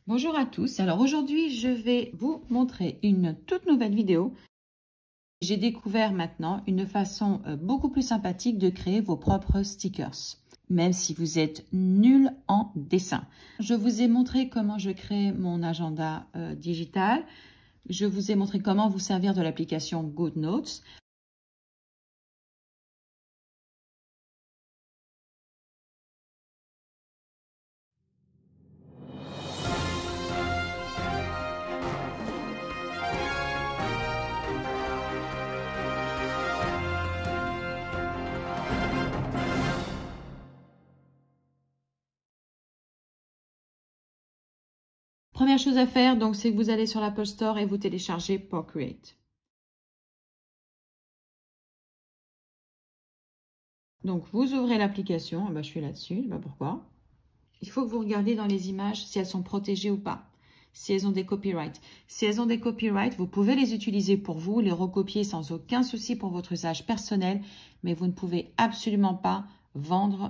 Bonjour à tous, alors aujourd'hui je vais vous montrer une toute nouvelle vidéo. J'ai découvert maintenant une façon beaucoup plus sympathique de créer vos propres stickers, même si vous êtes nul en dessin. Je vous ai montré comment je crée mon agenda digital, je vous ai montré comment vous servir de l'application GoodNotes. Première chose à faire, donc, c'est que vous allez sur l'Apple Store et vous téléchargez Procreate. Donc, vous ouvrez l'application. Je suis là-dessus, je ne sais pas pourquoi. Il faut que vous regardiez dans les images si elles sont protégées ou pas, si elles ont des copyrights. Si elles ont des copyrights, vous pouvez les utiliser pour vous, les recopier sans aucun souci pour votre usage personnel, mais vous ne pouvez absolument pas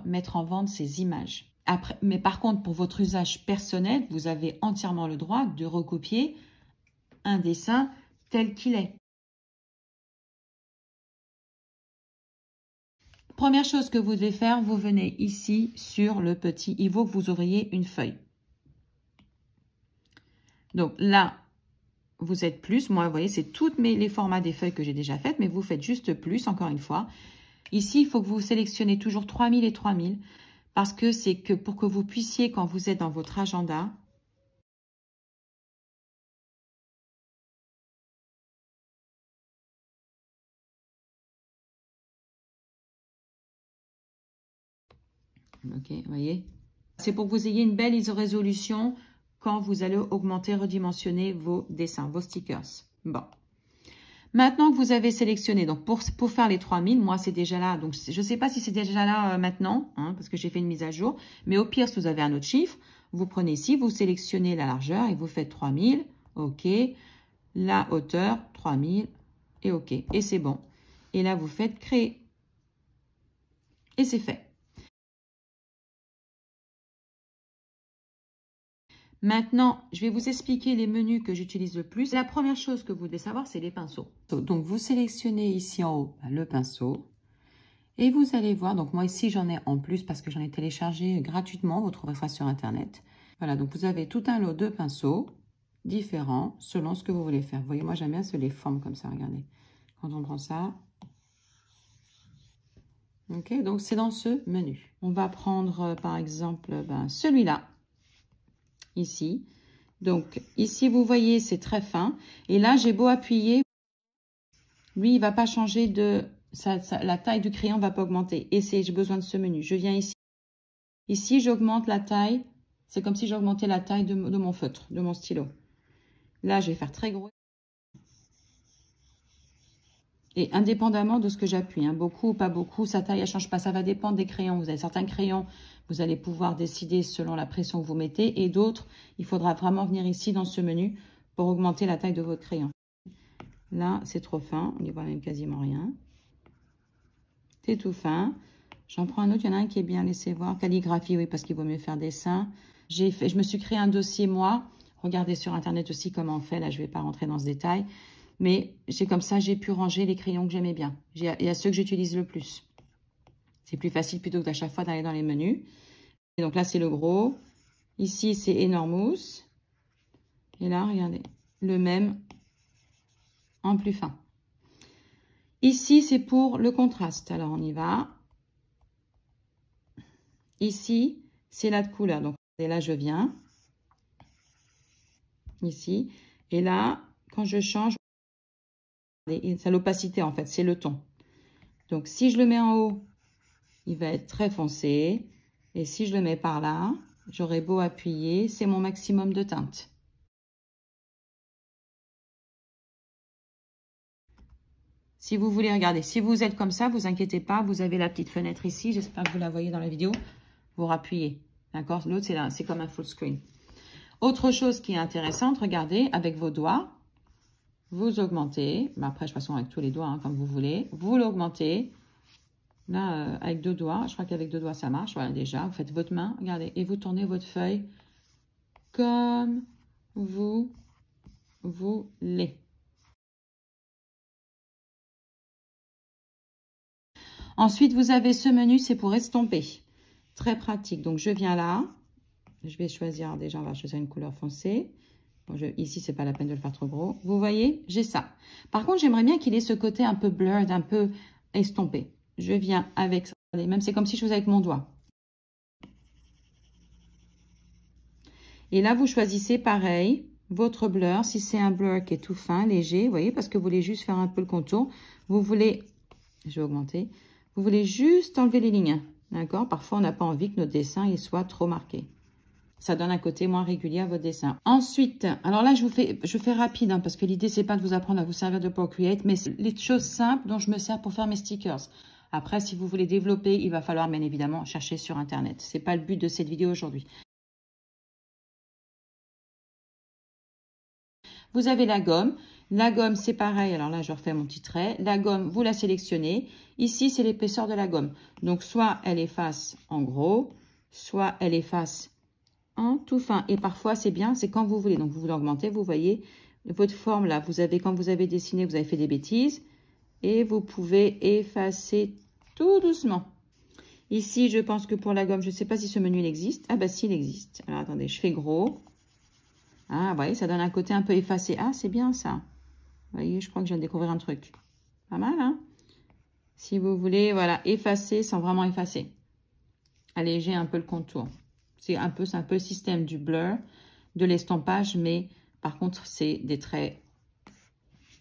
mettre en vente ces images. Mais par contre, pour votre usage personnel, vous avez entièrement le droit de recopier un dessin tel qu'il est. Première chose que vous devez faire, vous venez ici sur le petit, il faut que vous ouvriez une feuille. Donc là, vous êtes plus. Moi, vous voyez, c'est tous les formats des feuilles que j'ai déjà faites, mais vous faites juste plus, encore une fois. Ici, il faut que vous sélectionnez toujours 3000 et 3000, parce que c'est que pour que vous puissiez, quand vous êtes dans votre agenda, ok, vous voyez, c'est pour que vous ayez une belle résolution quand vous allez augmenter, redimensionner vos dessins, vos stickers. Bon. Maintenant que vous avez sélectionné, donc pour faire les 3000, moi c'est déjà là, donc je ne sais pas si c'est déjà là maintenant, hein, parce que j'ai fait une mise à jour, mais au pire, si vous avez un autre chiffre, vous prenez ici, vous sélectionnez la largeur et vous faites 3000, ok, la hauteur, 3000, et ok, et c'est bon. Et là, vous faites créer, et c'est fait. Maintenant, je vais vous expliquer les menus que j'utilise le plus. La première chose que vous devez savoir, c'est les pinceaux. Donc, vous sélectionnez ici en haut le pinceau et vous allez voir. Donc, moi ici, j'en ai en plus parce que j'en ai téléchargé gratuitement. Vous trouverez ça sur Internet. Voilà, donc vous avez tout un lot de pinceaux différents selon ce que vous voulez faire. Vous voyez, moi, j'aime bien les formes comme ça. Regardez. Quand on prend ça. Ok, donc c'est dans ce menu. On va prendre, par exemple, celui-là. Ici. Donc, ici, vous voyez, c'est très fin. Et là, j'ai beau appuyer, lui, il ne va pas changer la taille du crayon ne va pas augmenter. Et j'ai besoin de ce menu. Je viens ici. Ici, j'augmente la taille. C'est comme si j'augmentais la taille de mon feutre, de mon stylo. Là, je vais faire très gros. Et indépendamment de ce que j'appuie, hein, beaucoup ou pas beaucoup, sa taille, elle ne change pas. Ça va dépendre des crayons. Vous avez certains crayons, vous allez pouvoir décider selon la pression que vous mettez. Et d'autres, il faudra vraiment venir ici dans ce menu pour augmenter la taille de votre crayon. Là, c'est trop fin. On n'y voit même quasiment rien. C'est tout fin. J'en prends un autre. Il y en a un qui est bien laissé voir. Calligraphie, oui, parce qu'il vaut mieux faire dessin. Je me suis créé un dossier, moi. Regardez sur Internet aussi comment on fait. Là, je ne vais pas rentrer dans ce détail. Mais comme ça, j'ai pu ranger les crayons que j'aimais bien. Il y a ceux que j'utilise le plus. C'est plus facile plutôt que d'à chaque fois d'aller dans les menus. Et donc là, c'est le gros. Ici, c'est Enormous. Et là, regardez, le même en plus fin. Ici, c'est pour le contraste. Alors, on y va. Ici, c'est la couleur. Donc, et là, je viens. Ici. Et là, quand je change, c'est l'opacité, en fait. C'est le ton. Donc, si je le mets en haut, il va être très foncé. Et si je le mets par là, j'aurai beau appuyer, c'est mon maximum de teinte. Si vous voulez regarder, si vous êtes comme ça, vous inquiétez pas, vous avez la petite fenêtre ici, j'espère que vous la voyez dans la vidéo, vous rappuyez, d'accord? L'autre, c'est comme un full screen. Autre chose qui est intéressante, regardez, avec vos doigts, vous augmentez, après, de toute façon, avec tous les doigts, hein, comme vous voulez, vous l'augmentez, là, avec 2 doigts, je crois qu'avec 2 doigts, ça marche, voilà, déjà, vous faites votre main, regardez, et vous tournez votre feuille comme vous voulez. Ensuite, vous avez ce menu, c'est pour estomper. Très pratique. Donc, je viens là. Je vais choisir, déjà, on va choisir une couleur foncée. Bon, ici, c'est pas la peine de le faire trop gros. Vous voyez, j'ai ça. Par contre, j'aimerais bien qu'il ait ce côté un peu blurred, un peu estompé. Je viens avec ça. Même c'est comme si je faisais avec mon doigt. Et là, vous choisissez pareil, votre blur. Si c'est un blur qui est tout fin, léger, vous voyez, parce que vous voulez juste faire un peu le contour. Vous voulez, je vais augmenter, vous voulez juste enlever les lignes. D'accord? Parfois, on n'a pas envie que notre dessin il soit trop marqué. Ça donne un côté moins régulier à votre dessin. Ensuite, alors là, je fais rapide, hein, parce que l'idée, c'est pas de vous apprendre à vous servir de Procreate, mais c'est les choses simples dont je me sers pour faire mes stickers. Après, si vous voulez développer, il va falloir bien évidemment chercher sur Internet. C'est pas le but de cette vidéo aujourd'hui. Vous avez la gomme. La gomme, c'est pareil. Alors là, je refais mon petit trait. La gomme, vous la sélectionnez. Ici, c'est l'épaisseur de la gomme. Donc, soit elle efface en gros, soit elle efface en tout fin. Et parfois, c'est bien, c'est quand vous voulez. Donc, vous l'augmentez, vous voyez votre forme là. Quand vous avez dessiné, vous avez fait des bêtises. Et vous pouvez effacer tout doucement. Ici, je pense que pour la gomme, je ne sais pas si ce menu il existe. Ah bah si, il existe. Alors, attendez, je fais gros. Ah, vous voyez, ça donne un côté un peu effacé. Ah, c'est bien ça. Vous voyez, je crois que je viens de découvrir un truc. Pas mal, hein? Si vous voulez, voilà, effacer sans vraiment effacer. Alléger un peu le contour. C'est un peu le système du blur, de l'estompage, mais par contre, c'est des traits,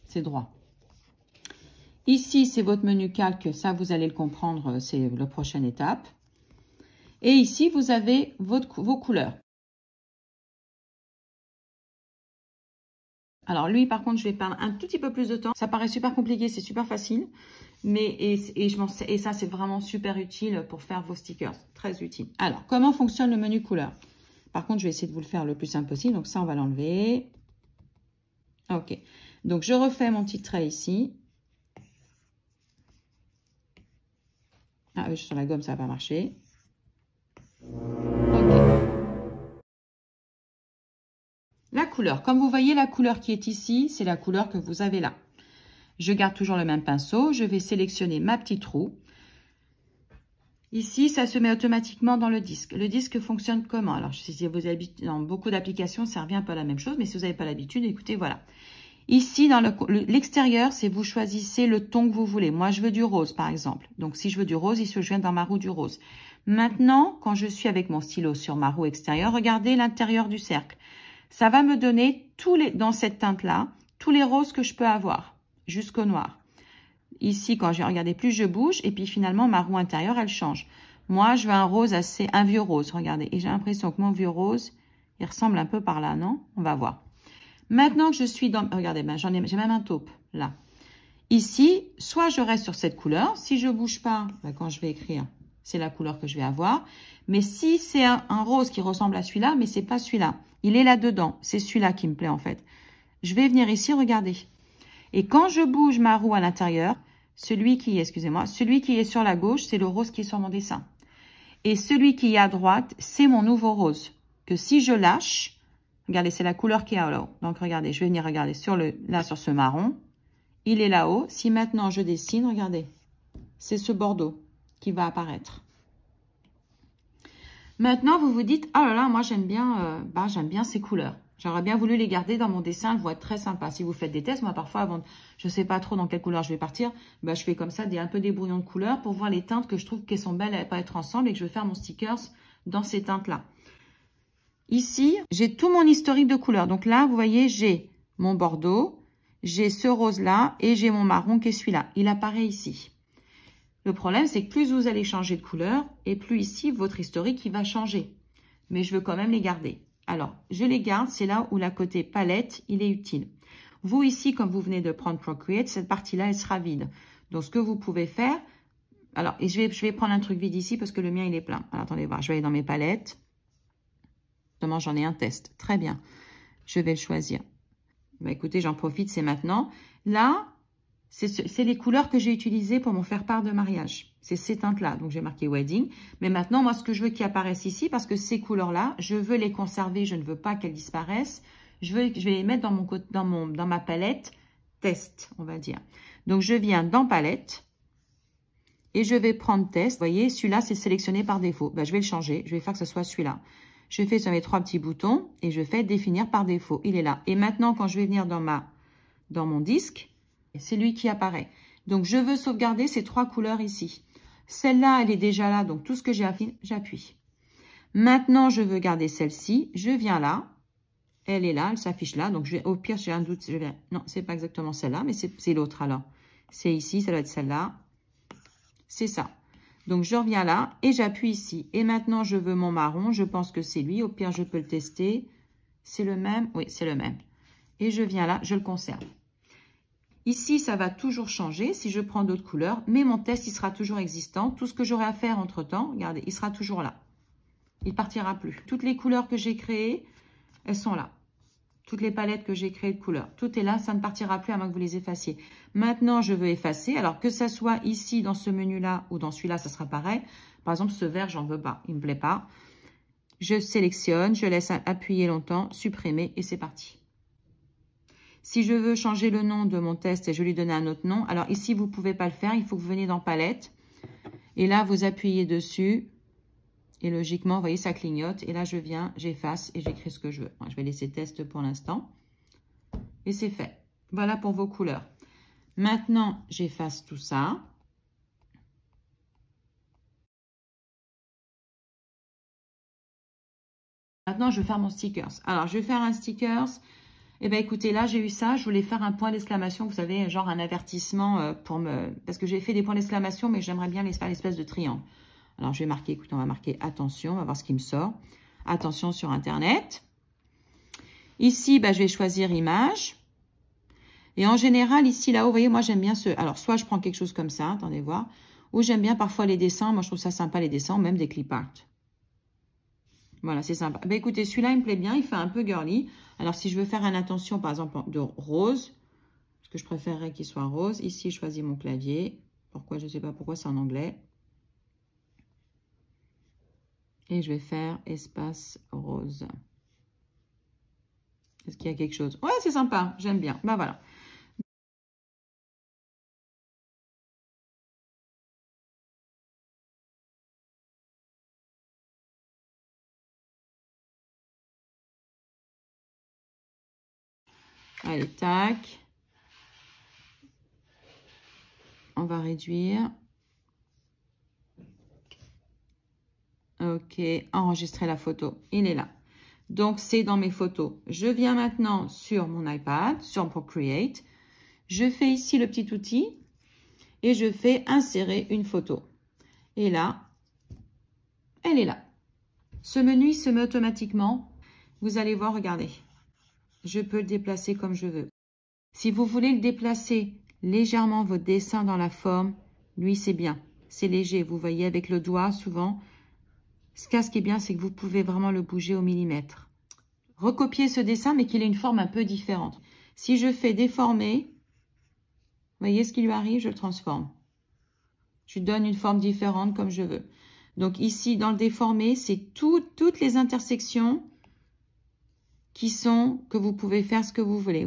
c'est droit. Ici, c'est votre menu calque. Ça, vous allez le comprendre, c'est la prochaine étape. Et ici, vous avez vos couleurs. Alors lui, par contre, je vais perdre un tout petit peu plus de temps. Ça paraît super compliqué, c'est super facile. Mais, et ça, c'est vraiment super utile pour faire vos stickers. Très utile. Alors, comment fonctionne le menu couleur? Par contre, je vais essayer de vous le faire le plus simple possible. Donc ça, on va l'enlever. OK. Donc, je refais mon petit trait ici. Ah oui, sur la gomme, ça va pas marcher. OK. La couleur. Comme vous voyez, la couleur qui est ici, c'est la couleur que vous avez là. Je garde toujours le même pinceau. Je vais sélectionner ma petite roue. Ici, ça se met automatiquement dans le disque. Le disque fonctionne comment? Alors, si vous avez dans beaucoup d'applications, ça revient un peu à la même chose. Mais si vous n'avez pas l'habitude, écoutez, voilà. Ici, dans l'extérieur, c'est vous choisissez le ton que vous voulez. Moi, je veux du rose, par exemple. Donc, si je veux du rose, ici, je viens dans ma roue du rose. Maintenant, quand je suis avec mon stylo sur ma roue extérieure, regardez l'intérieur du cercle. Ça va me donner dans cette teinte-là, tous les roses que je peux avoir, jusqu'au noir. Ici, quand je vais regarder, plus je bouge, et puis finalement, ma roue intérieure, elle change. Moi, je veux un vieux rose, regardez. Et j'ai l'impression que mon vieux rose, il ressemble un peu par là, non? On va voir. Maintenant que je suis dans... Regardez, ben, j'ai même un taupe, là. Ici, soit je reste sur cette couleur. Si je bouge pas, ben, quand je vais écrire, c'est la couleur que je vais avoir. Mais si c'est un rose qui ressemble à celui-là, mais c'est pas celui-là. Il est là-dedans. C'est celui-là qui me plaît, en fait. Je vais venir ici, regardez. Et quand je bouge ma roue à l'intérieur, celui qui est sur la gauche, c'est le rose qui est sur mon dessin. Et celui qui est à droite, c'est mon nouveau rose. Que si je lâche, regardez, c'est la couleur qui est là-haut. Donc, regardez, je vais venir regarder là, sur ce marron. Il est là-haut. Si maintenant je dessine, regardez, c'est ce bordeaux qui va apparaître. Maintenant, vous vous dites, ah là là, moi j'aime bien ces couleurs. J'aurais bien voulu les garder dans mon dessin, elles vont être très sympas. Si vous faites des tests, moi parfois, avant, je ne sais pas trop dans quelle couleur je vais partir, je fais comme ça un peu des brouillons de couleurs pour voir les teintes que je trouve qu'elles sont belles à pas être ensemble et que je veux faire mon stickers dans ces teintes-là. Ici, j'ai tout mon historique de couleurs. Donc là, vous voyez, j'ai mon bordeaux, j'ai ce rose-là et j'ai mon marron qui est celui-là. Il apparaît ici. Le problème, c'est que plus vous allez changer de couleur et plus ici, votre historique, il va changer. Mais je veux quand même les garder. Alors, je les garde. C'est là où la côté palette, il est utile. Vous, ici, comme vous venez de prendre Procreate, cette partie-là, elle sera vide. Donc, ce que vous pouvez faire... Alors, et je vais prendre un truc vide ici parce que le mien, il est plein. Alors, attendez voir. Je vais aller dans mes palettes. Justement, j'en ai un test. Très bien. Je vais le choisir. Écoutez, j'en profite, c'est maintenant. Là, C'est les couleurs que j'ai utilisées pour mon faire-part de mariage. C'est ces teintes-là. Donc, j'ai marqué wedding. Mais maintenant, moi, ce que je veux qu'ils apparaissent ici, parce que ces couleurs-là, je veux les conserver. Je ne veux pas qu'elles disparaissent. Je vais les mettre dans ma palette test, on va dire. Donc, je viens dans palette et je vais prendre test. Vous voyez, celui-là, c'est sélectionné par défaut. Ben, je vais le changer. Je vais faire que ce soit celui-là. Je fais sur mes 3 petits boutons et je fais définir par défaut. Il est là. Et maintenant, quand je vais venir dans mon disque, c'est lui qui apparaît. Donc, je veux sauvegarder ces 3 couleurs ici. Celle-là, elle est déjà là. Donc, tout ce que j'ai affiné, j'appuie. Maintenant, je veux garder celle-ci. Je viens là. Elle est là. Elle s'affiche là. Donc, au pire, j'ai un doute. Non, c'est pas exactement celle-là, mais c'est l'autre alors. C'est ici. Ça doit être celle-là. C'est ça. Donc, je reviens là et j'appuie ici. Et maintenant, je veux mon marron. Je pense que c'est lui. Au pire, je peux le tester. C'est le même? Oui, c'est le même. Et je viens là. Je le conserve. Ici, ça va toujours changer si je prends d'autres couleurs, mais mon test, il sera toujours existant. Tout ce que j'aurai à faire entre-temps, regardez, il sera toujours là. Il ne partira plus. Toutes les couleurs que j'ai créées, elles sont là. Toutes les palettes que j'ai créées de couleurs, tout est là, ça ne partira plus à moins que vous les effaciez. Maintenant, je veux effacer. Alors, que ça soit ici, dans ce menu-là, ou dans celui-là, ça sera pareil. Par exemple, ce vert, j'en veux pas, il ne me plaît pas. Je sélectionne, je laisse appuyer longtemps, supprimer, et c'est parti. Si je veux changer le nom de mon test et je lui donner un autre nom, alors ici, vous ne pouvez pas le faire. Il faut que vous veniez dans Palette. Et là, vous appuyez dessus. Et logiquement, vous voyez, ça clignote. Et là, je viens, j'efface et j'écris ce que je veux. Moi, je vais laisser test pour l'instant. Et c'est fait. Voilà pour vos couleurs. Maintenant, j'efface tout ça. Maintenant, je vais faire mon stickers. Alors, je vais faire un stickers. Eh bien, écoutez, là, j'ai eu ça. Je voulais faire un point d'exclamation, vous savez, genre un avertissement parce que j'ai fait des points d'exclamation, mais j'aimerais bien les faire l'espèce de triangle. Alors, je vais marquer, écoutez, on va marquer attention, on va voir ce qui me sort. Attention sur Internet. Ici, je vais choisir image. Et en général, ici, là-haut, vous voyez, moi, j'aime bien alors, soit je prends quelque chose comme ça, attendez voir, ou j'aime bien parfois les dessins. Moi, je trouve ça sympa, les dessins, même des clip art. Voilà, c'est sympa. Écoutez, celui-là, il me plaît bien. Il fait un peu girly. Alors, si je veux faire une attention, par exemple, de rose, parce que je préférerais qu'il soit rose. Ici, je choisis mon clavier. Pourquoi? Je ne sais pas pourquoi, c'est en anglais. Et je vais faire espace rose. Est-ce qu'il y a quelque chose? Ouais, c'est sympa. J'aime bien. Voilà. Allez, tac. On va réduire. Ok, enregistrer la photo. Il est là. Donc, c'est dans mes photos. Je viens maintenant sur mon iPad, sur Procreate. Je fais ici le petit outil et je fais insérer une photo. Et là, elle est là. Ce menu, il se met automatiquement. Vous allez voir, regardez. Je peux le déplacer comme je veux. Si vous voulez le déplacer légèrement, votre dessin dans la forme, lui, c'est bien. C'est léger, vous voyez, avec le doigt, souvent. Ce qui est bien, c'est que vous pouvez vraiment le bouger au millimètre. Recopier ce dessin, mais qu'il ait une forme un peu différente. Si je fais déformer, vous voyez ce qui lui arrive, je le transforme. Je lui donne une forme différente comme je veux. Donc ici, dans le déformé, c'est toutes les intersections que vous pouvez faire ce que vous voulez.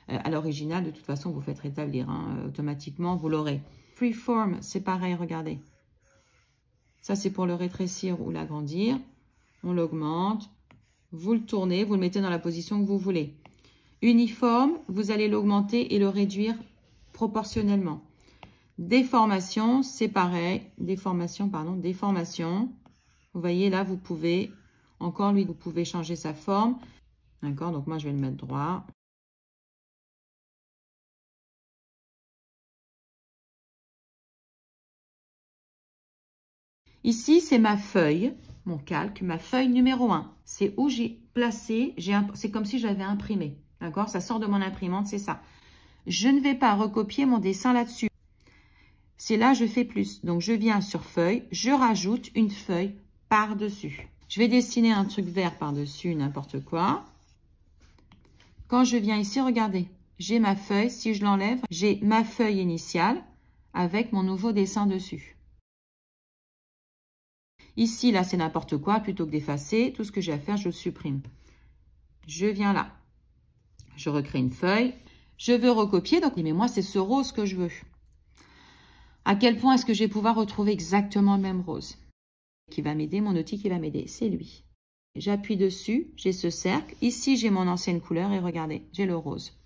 À l'original, de toute façon, vous faites rétablir. Automatiquement, vous l'aurez. Freeform, c'est pareil, regardez. Ça, c'est pour le rétrécir ou l'agrandir. On l'augmente. Vous le tournez, vous le mettez dans la position que vous voulez. Uniforme, vous allez l'augmenter et le réduire proportionnellement. Déformation, c'est pareil. Déformation. Vous voyez, là, vous pouvez, vous pouvez changer sa forme. D'accord, donc moi, je vais le mettre droit. Ici, c'est ma feuille, mon calque, ma feuille numéro 1. C'est où j'ai placé, c'est comme si j'avais imprimé. D'accord? Ça sort de mon imprimante, c'est ça. Je ne vais pas recopier mon dessin là-dessus. C'est là, je fais plus. Donc, je viens sur feuille, je rajoute une feuille par-dessus. Je vais dessiner un truc vert par-dessus, n'importe quoi. Quand je viens ici, regardez, j'ai ma feuille. Si je l'enlève, j'ai ma feuille initiale avec mon nouveau dessin dessus. Ici, là, c'est n'importe quoi. Plutôt que d'effacer, tout ce que j'ai à faire, je le supprime. Je viens là. Je recrée une feuille. Je veux recopier. Donc, mais moi, c'est ce rose que je veux. À quel point est-ce que je vais pouvoir retrouver exactement le même rose? Qui va m'aider, mon outil qui va m'aider, c'est lui. J'appuie dessus, j'ai ce cercle. Ici, j'ai mon ancienne couleur et regardez, j'ai le rose.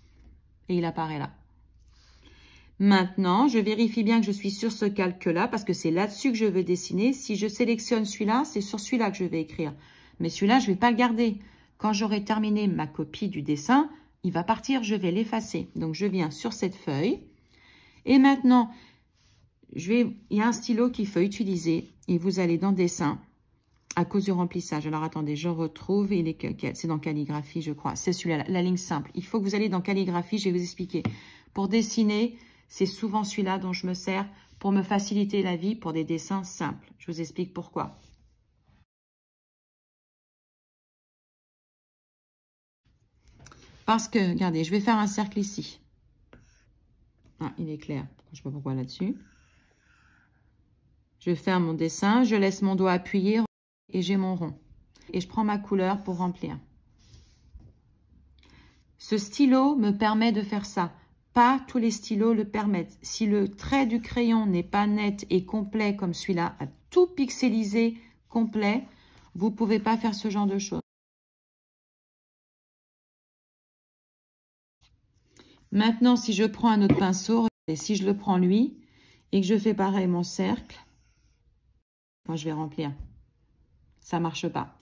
Et il apparaît là. Maintenant, je vérifie bien que je suis sur ce calque-là parce que c'est là-dessus que je veux dessiner. Si je sélectionne celui-là, c'est sur celui-là que je vais écrire. Mais celui-là, je ne vais pas le garder. Quand j'aurai terminé ma copie du dessin, il va partir, je vais l'effacer. Donc, je viens sur cette feuille. Et maintenant, il y a un stylo qu'il faut utiliser et vous allez dans Dessin à cause du remplissage. Alors, attendez, je retrouve. C'est dans Calligraphie, je crois. C'est celui-là, la ligne simple. Il faut que vous allez dans Calligraphie, je vais vous expliquer. Pour dessiner, c'est souvent celui-là dont je me sers pour me faciliter la vie pour des dessins simples. Je vous explique pourquoi. Parce que, regardez, je vais faire un cercle ici. Ah, il est clair. Je ne sais pas pourquoi là-dessus. Je fais mon dessin, je laisse mon doigt appuyer et j'ai mon rond. Et je prends ma couleur pour remplir. Ce stylo me permet de faire ça. Pas tous les stylos le permettent. Si le trait du crayon n'est pas net et complet comme celui-là, à tout pixelisé, complet, vous ne pouvez pas faire ce genre de choses. Maintenant, si je prends un autre pinceau, et si je le prends lui, et que je fais pareil mon cercle, moi je vais remplir. Ça ne marche pas.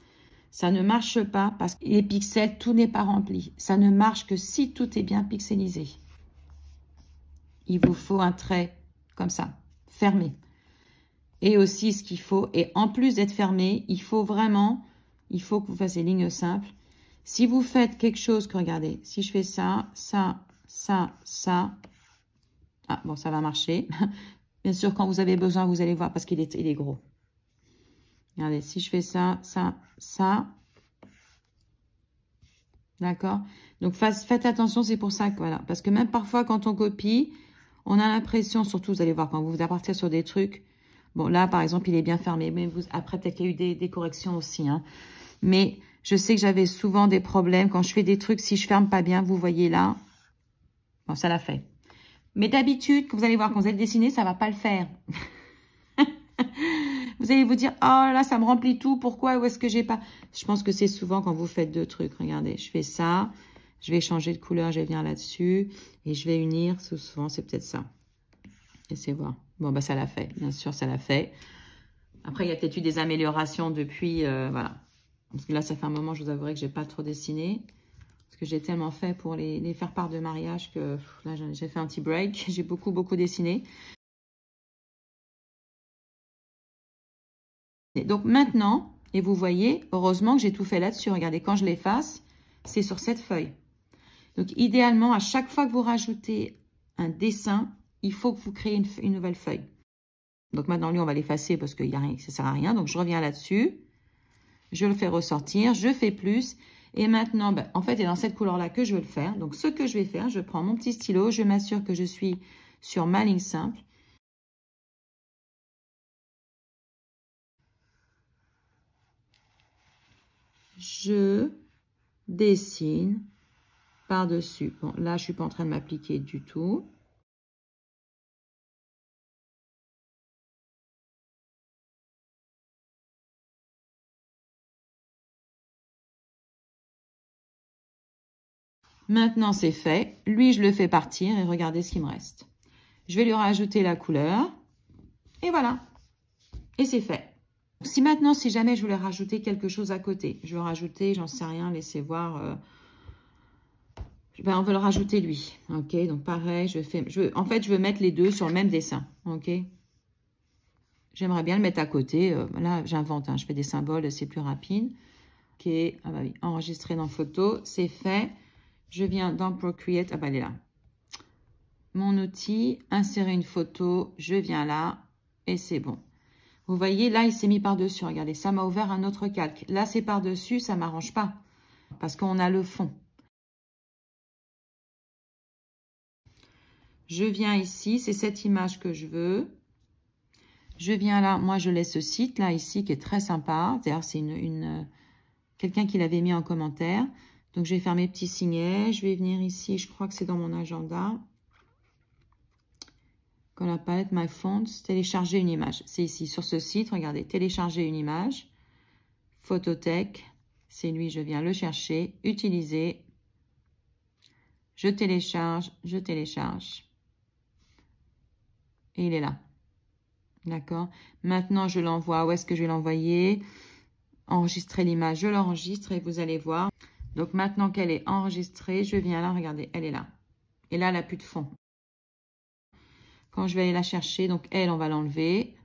Ça ne marche pas parce que les pixels, tout n'est pas rempli. Ça ne marche que si tout est bien pixelisé. Il vous faut un trait comme ça, fermé. Et aussi ce qu'il faut, et en plus d'être fermé, il faut que vous fassiez ligne simple. Si vous faites quelque chose que, regardez, si je fais ça, ça, ça, ça, ah bon, ça va marcher. Bien sûr, quand vous avez besoin, vous allez voir parce qu'il est gros. Regardez, si je fais ça, ça, ça. D'accord? Donc, faites attention, c'est pour ça que, voilà. Parce que même parfois, quand on copie, on a l'impression, surtout, vous allez voir, quand vous allez partir sur des trucs. Bon, là, par exemple, il est bien fermé. Mais après, peut-être qu'il y a eu des corrections aussi. Hein. Mais je sais que j'avais souvent des problèmes. Quand je fais des trucs, si je ferme pas bien, vous voyez là. Bon, ça l'a fait. Mais d'habitude, vous allez voir, quand vous allez dessiner, ça va pas le faire. Vous allez vous dire, oh là, ça me remplit tout. Pourquoi? Où est-ce que j'ai pas? Je pense que c'est souvent quand vous faites deux trucs. Regardez, je fais ça. Je vais changer de couleur. Je vais venir là-dessus. Et je vais unir. Souvent, c'est peut-être ça. Essayez voir. Bon, bah, ça l'a fait. Bien sûr, ça l'a fait. Après, il y a peut-être eu des améliorations depuis. Voilà. Parce que là, ça fait un moment, je vous avouerai que j'ai pas trop dessiné. Parce que j'ai tellement fait pour les faire part de mariage que là, j'ai fait un petit break. J'ai beaucoup dessiné. Et donc maintenant, et vous voyez, heureusement que j'ai tout fait là-dessus. Regardez, quand je l'efface, c'est sur cette feuille. Donc idéalement, à chaque fois que vous rajoutez un dessin, il faut que vous créez une nouvelle feuille. Donc maintenant, lui, on va l'effacer parce que ça ne sert à rien. Donc je reviens là-dessus. Je le fais ressortir. Je fais plus. Et maintenant, ben, en fait, c'est dans cette couleur-là que je veux le faire. Donc ce que je vais faire, je prends mon petit stylo. Je m'assure que je suis sur ma ligne simple. Je dessine par-dessus. Bon, là, je ne suis pas en train de m'appliquer du tout. Maintenant, c'est fait. Lui, je le fais partir et regardez ce qui me reste. Je vais lui rajouter la couleur. Et voilà. Et c'est fait. Si maintenant, si jamais je voulais rajouter quelque chose à côté, je veux rajouter, j'en sais rien, laissez voir. Ben, on veut le rajouter lui. Ok, donc pareil, en fait, je veux mettre les deux sur le même dessin. Ok. J'aimerais bien le mettre à côté. Là, j'invente, hein, je fais des symboles, c'est plus rapide. Ok, ah bah oui, enregistrer dans photo, c'est fait. Je viens dans Procreate, ah bah elle est là. Mon outil, insérer une photo, je viens là et c'est bon. Vous voyez, là, il s'est mis par-dessus. Regardez, ça m'a ouvert un autre calque. Là, c'est par-dessus, ça ne m'arrange pas parce qu'on a le fond. Je viens ici, c'est cette image que je veux. Je viens là, moi je laisse ce site là ici qui est très sympa. D'ailleurs c'est quelqu'un qui l'avait mis en commentaire. Donc je vais faire mes petits signets. Je vais venir ici, je crois que c'est dans mon agenda. Dans la palette My Fonts, télécharger une image. C'est ici sur ce site, regardez, télécharger une image. Photothèque, c'est lui, je viens le chercher. Utiliser. Je télécharge, je télécharge. Et il est là. D'accord. Maintenant, je l'envoie. Où est-ce que je vais l'envoyer? Enregistrer l'image, je l'enregistre et vous allez voir. Donc, maintenant qu'elle est enregistrée, je viens là, regardez, elle est là. Et là, elle n'a plus de fond. Quand je vais aller la chercher, donc elle, on va l'enlever.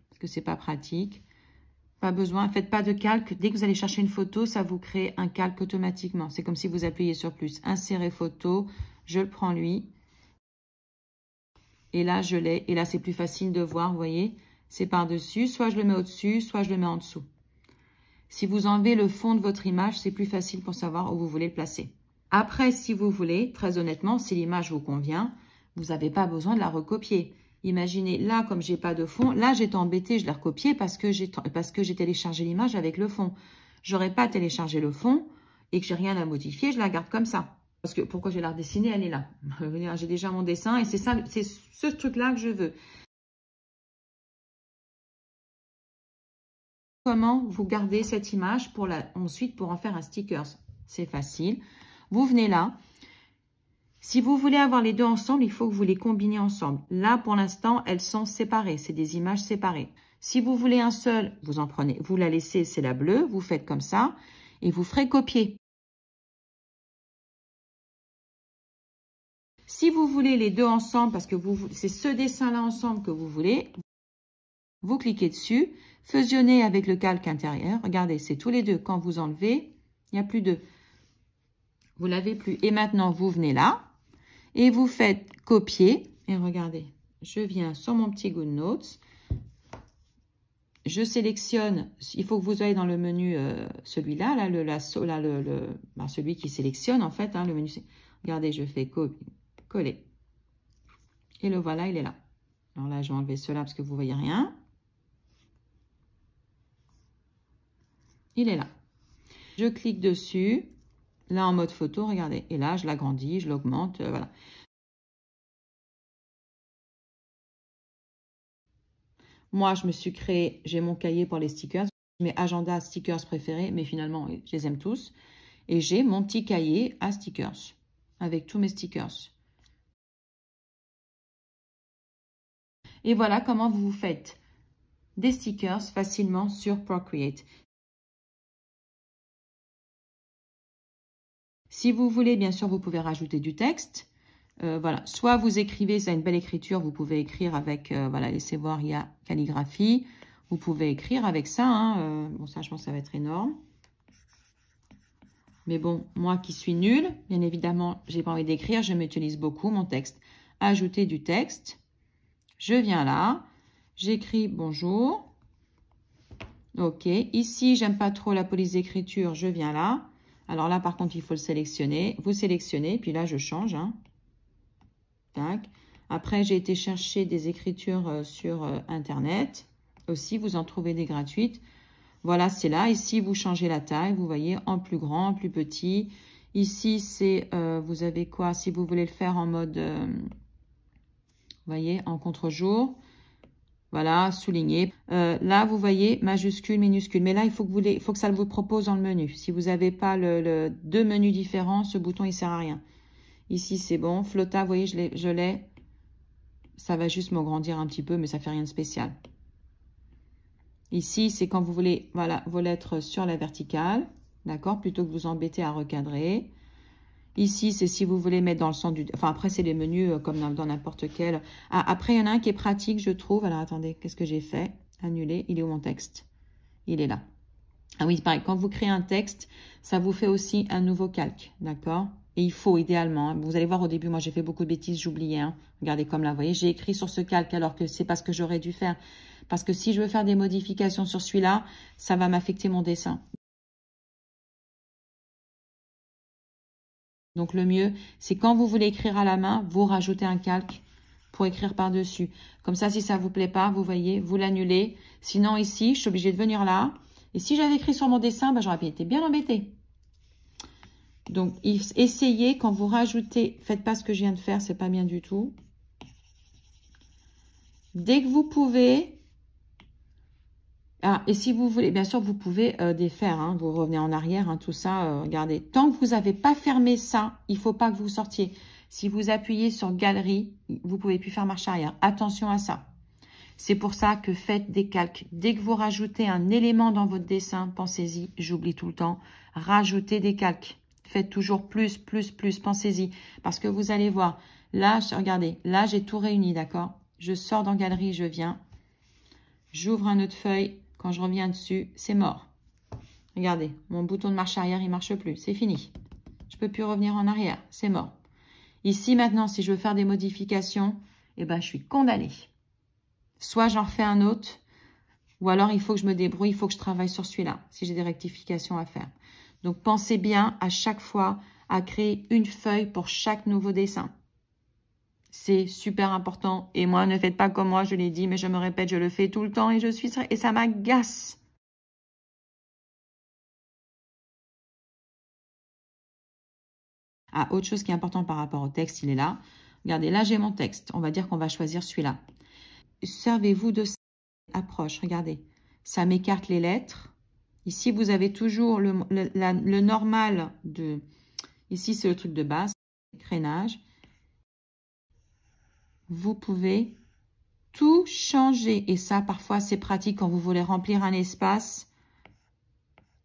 Parce que c'est pas pratique. Pas besoin, faites pas de calque. Dès que vous allez chercher une photo, ça vous crée un calque automatiquement. C'est comme si vous appuyez sur plus. Insérer photo, je le prends lui. Et là, je l'ai. Et là, c'est plus facile de voir, vous voyez. C'est par-dessus. Soit je le mets au-dessus, soit je le mets en dessous. Si vous enlevez le fond de votre image, c'est plus facile pour savoir où vous voulez le placer. Après, si vous voulez, très honnêtement, si l'image vous convient, vous n'avez pas besoin de la recopier. Imaginez, là, comme j'ai pas de fond, là, j'étais embêtée, je l'ai recopié parce que j'ai téléchargé l'image avec le fond. J'aurais pas téléchargé le fond et que j'ai rien à modifier, je la garde comme ça. Parce que pourquoi je vais la redessiner, elle est là. J'ai déjà mon dessin et c'est ça, c'est ce truc-là que je veux. Comment vous gardez cette image ensuite pour en faire un sticker? C'est facile. Vous venez là. Si vous voulez avoir les deux ensemble, il faut que vous les combiniez ensemble. Là, pour l'instant, elles sont séparées. C'est des images séparées. Si vous voulez un seul, vous en prenez. Vous la laissez, c'est la bleue. Vous faites comme ça et vous ferez copier. Si vous voulez les deux ensemble, parce que c'est ce dessin-là ensemble que vous voulez, vous cliquez dessus, fusionnez avec le calque intérieur. Regardez, c'est tous les deux. Quand vous enlevez, il n'y a plus de... Vous l'avez plus. Et maintenant, vous venez là et vous faites copier. Et regardez, je viens sur mon petit GoodNotes. Je sélectionne, il faut que vous ayez dans le menu celui-là, là, celui qui sélectionne en fait, hein, le menu. Regardez, je fais coller. Et le voilà, il est là. Alors là, je vais enlever cela parce que vous ne voyez rien. Il est là. Je clique dessus. Là, en mode photo, regardez. Et là, je l'agrandis, je l'augmente, voilà. Moi, je me suis créé, j'ai mon cahier pour les stickers. Mes agendas stickers préférés, mais finalement, je les aime tous. Et j'ai mon petit cahier à stickers, avec tous mes stickers. Et voilà comment vous faites des stickers facilement sur Procreate. Si vous voulez, bien sûr, vous pouvez rajouter du texte. Voilà, soit vous écrivez, ça a une belle écriture, vous pouvez écrire avec, voilà, laissez voir, il y a calligraphie. Vous pouvez écrire avec ça, hein, bon, ça, je pense que ça va être énorme. Mais bon, moi qui suis nulle, bien évidemment, j'ai pas envie d'écrire, je m'utilise beaucoup mon texte. Ajouter du texte. Je viens là, j'écris bonjour. Ok, ici, j'aime pas trop la police d'écriture, je viens là. Alors là, par contre, il faut le sélectionner. Vous sélectionnez, puis là, je change. Hein. Tac. Après, j'ai été chercher des écritures sur Internet. Aussi, vous en trouvez des gratuites. Voilà, c'est là. Ici, vous changez la taille. Vous voyez, en plus grand, en plus petit. Ici, c'est, vous avez quoi? Si vous voulez le faire en mode, vous voyez, en contre-jour. Voilà, souligné. Là, vous voyez, majuscule, minuscule. Mais là, il faut que ça vous propose dans le menu. Si vous n'avez pas deux menus différents, ce bouton, il ne sert à rien. Ici, c'est bon. Flotta, vous voyez, je l'ai. Ça va juste m'agrandir un petit peu, mais ça ne fait rien de spécial. Ici, c'est quand vous voulez, voilà, vos lettres sur la verticale. D'accord? Plutôt que vous embêter à recadrer. Ici, c'est si vous voulez mettre dans le sens du... Enfin, après, c'est les menus comme dans n'importe quel... Ah, après, il y en a un qui est pratique, je trouve. Alors, attendez, qu'est-ce que j'ai fait? Annuler. Il est où mon texte? Il est là. Ah oui, pareil. Quand vous créez un texte, ça vous fait aussi un nouveau calque. D'accord? Et il faut, idéalement. Hein, vous allez voir au début, moi, j'ai fait beaucoup de bêtises, j'oubliais. Hein. Regardez comme là, vous voyez, j'ai écrit sur ce calque alors que c'est pas ce que j'aurais dû faire. Parce que si je veux faire des modifications sur celui-là, ça va m'affecter mon dessin. Donc, le mieux, c'est quand vous voulez écrire à la main, vous rajoutez un calque pour écrire par-dessus. Comme ça, si ça vous plaît pas, vous voyez, vous l'annulez. Sinon, ici, je suis obligée de venir là. Et si j'avais écrit sur mon dessin, ben, j'aurais été bien embêtée. Donc, essayez, quand vous rajoutez, faites pas ce que je viens de faire, c'est pas bien du tout. Dès que vous pouvez... Ah, et si vous voulez, bien sûr, vous pouvez défaire, hein, vous revenez en arrière, hein, tout ça, regardez. Tant que vous n'avez pas fermé ça, il ne faut pas que vous sortiez. Si vous appuyez sur galerie, vous ne pouvez plus faire marche arrière. Attention à ça. C'est pour ça que faites des calques. Dès que vous rajoutez un élément dans votre dessin, pensez-y, j'oublie tout le temps, rajoutez des calques. Faites toujours plus, pensez-y. Parce que vous allez voir, là, regardez, là, j'ai tout réuni, d'accord? Je sors dans galerie, je viens, j'ouvre une autre feuille. Quand je reviens dessus, c'est mort. Regardez, mon bouton de marche arrière, il ne marche plus. C'est fini. Je ne peux plus revenir en arrière. C'est mort. Ici, maintenant, si je veux faire des modifications, eh ben, je suis condamnée. Soit j'en refais un autre, ou alors il faut que je me débrouille, il faut que je travaille sur celui-là, si j'ai des rectifications à faire. Donc, pensez bien à chaque fois à créer une feuille pour chaque nouveau dessin. C'est super important. Et moi, ne faites pas comme moi, je l'ai dit, mais je me répète, je le fais tout le temps et ça m'agace. Ah, autre chose qui est important par rapport au texte, il est là. Regardez, là, j'ai mon texte. On va dire qu'on va choisir celui-là. Servez-vous de cette approche. Regardez, ça m'écarte les lettres. Ici, vous avez toujours le normal de... Ici, c'est le truc de base, crénage. Vous pouvez tout changer. Et ça, parfois, c'est pratique quand vous voulez remplir un espace.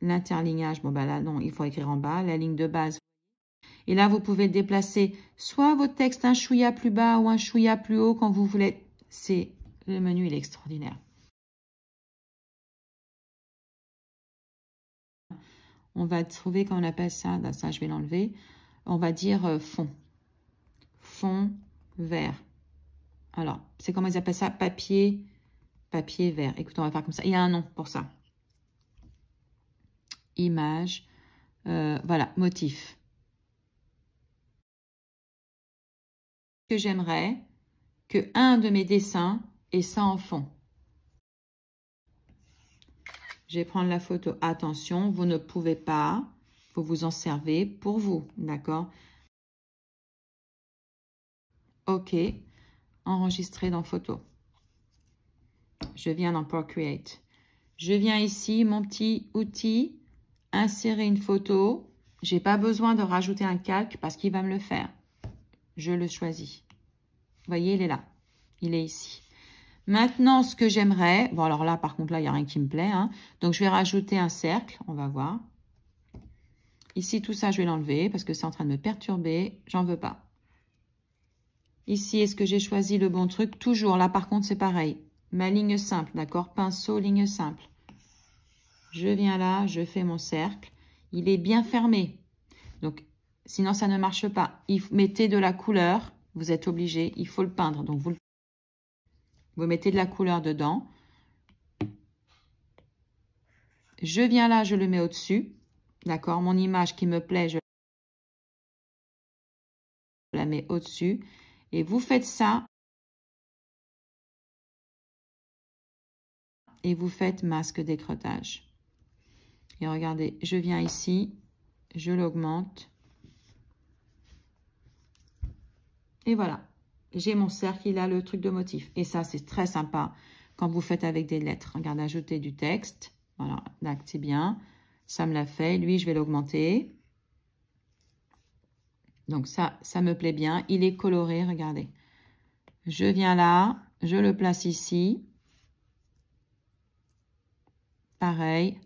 L'interlignage, bon, ben là, non, il faut écrire en bas. La ligne de base. Et là, vous pouvez déplacer soit votre texte un chouïa plus bas ou un chouïa plus haut quand vous voulez. Le menu, il est extraordinaire. On va trouver, quand on appelle ça, ça je vais l'enlever, on va dire fond. Fond vert. Alors, c'est comment ils appellent ça? Papier vert. Écoutez, on va faire comme ça. Il y a un nom pour ça. Image. Voilà, motif. Que j'aimerais que un de mes dessins ait ça en fond. Je vais prendre la photo. Attention, vous ne pouvez pas. Vous vous en servez pour vous. D'accord? OK. Enregistrer dans photo. Je viens dans Procreate. Je viens ici, mon petit outil, insérer une photo. Je n'ai pas besoin de rajouter un calque parce qu'il va me le faire. Je le choisis. Vous voyez, il est là. Il est ici. Maintenant, ce que j'aimerais... Bon, alors là, par contre, là, il n'y a rien qui me plaît. Hein. Donc, je vais rajouter un cercle. On va voir. Ici, tout ça, je vais l'enlever parce que c'est en train de me perturber. J'en veux pas. Ici, est-ce que j'ai choisi le bon truc? Toujours. Là, par contre, c'est pareil. Ma ligne simple, d'accord? Pinceau, ligne simple. Je viens là, je fais mon cercle. Il est bien fermé. Donc, sinon, ça ne marche pas. Mettez de la couleur. Vous êtes obligé. Il faut le peindre. Donc, vous mettez de la couleur dedans. Je viens là, je le mets au-dessus. D'accord? Mon image qui me plaît, je la mets au-dessus. Et vous faites ça. Et vous faites masque d'écreutage. Et regardez, je viens ici. Je l'augmente. Et voilà. J'ai mon cercle, il a le truc de motif. Et ça, c'est très sympa quand vous faites avec des lettres. Regardez, ajouter du texte. Voilà, là, c'est bien. Ça me l'a fait. Lui, je vais l'augmenter. Donc ça me plaît bien. Il est coloré, regardez. Je viens là, je le place ici. Pareil.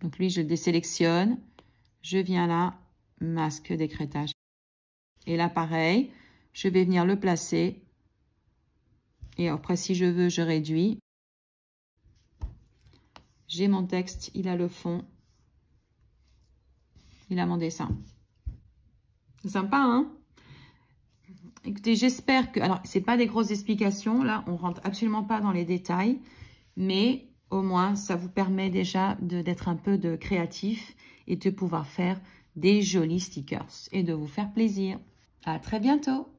Donc lui, je le désélectionne. Je viens là, masque d'écrêtage. Et là, pareil. Je vais venir le placer. Et après, si je veux, je réduis. J'ai mon texte, il a le fond. Il a mon dessin. C'est sympa, hein? Écoutez, j'espère que... Alors, c'est pas des grosses explications. Là, on rentre absolument pas dans les détails. Mais au moins, ça vous permet déjà d'être un peu créatif et de pouvoir faire des jolis stickers et de vous faire plaisir. À très bientôt!